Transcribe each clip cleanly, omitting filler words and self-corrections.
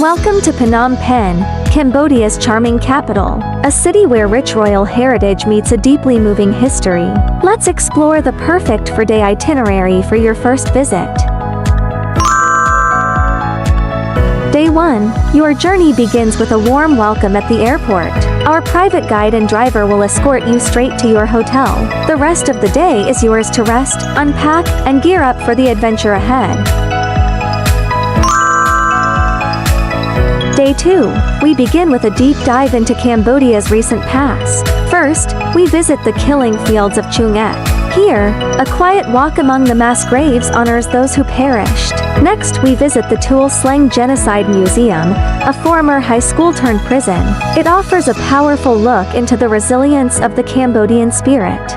Welcome to Phnom Penh, Cambodia's charming capital, a city where rich royal heritage meets a deeply moving history. Let's explore the perfect four-day itinerary for your first visit. Day 1. Your journey begins with a warm welcome at the airport. Our private guide and driver will escort you straight to your hotel. The rest of the day is yours to rest, unpack, and gear up for the adventure ahead. Day 2. We begin with a deep dive into Cambodia's recent past. First, we visit the killing fields of Choeung. Here, a quiet walk among the mass graves honors those who perished. Next, we visit the Tuol Sleng Genocide Museum, a former high school turned prison. It offers a powerful look into the resilience of the Cambodian spirit.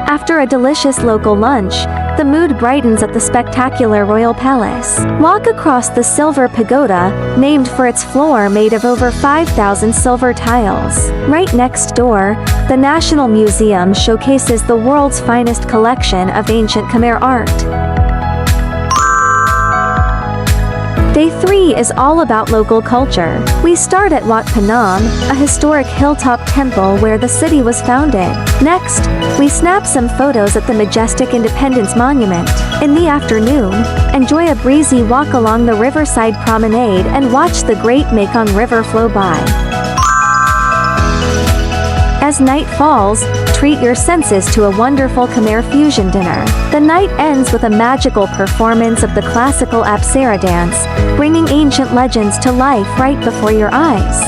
After a delicious local lunch, the mood brightens at the spectacular royal palace. Walk across the silver pagoda, named for its floor made of over 5,000 silver tiles. Right next door, the National Museum showcases the world's finest collection of ancient Khmer art. Day 3 is all about local culture. We start at Wat Phnom, a historic hilltop temple where the city was founded. Next, we snap some photos at the majestic Independence Monument. In the afternoon, enjoy a breezy walk along the Riverside promenade and watch the Great Mekong River flow by. As night falls, treat your senses to a wonderful Khmer fusion dinner. The night ends with a magical performance of the classical Apsara dance, bringing ancient legends to life right before your eyes.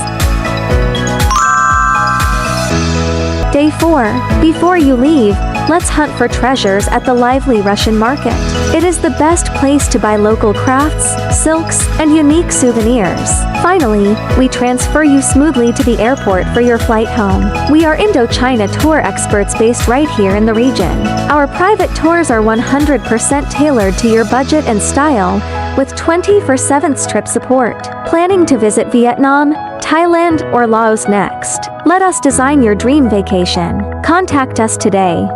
Day 4. Before you leave, let's hunt for treasures at the lively Russian market. It is the best place to buy local crafts, silks, and unique souvenirs. Finally, we transfer you smoothly to the airport for your flight home. We are Indochina tour experts based right here in the region. Our private tours are 100% tailored to your budget and style, with 24/7 trip support. Planning to visit Vietnam, Thailand, or Laos next? Let us design your dream vacation. Contact us today.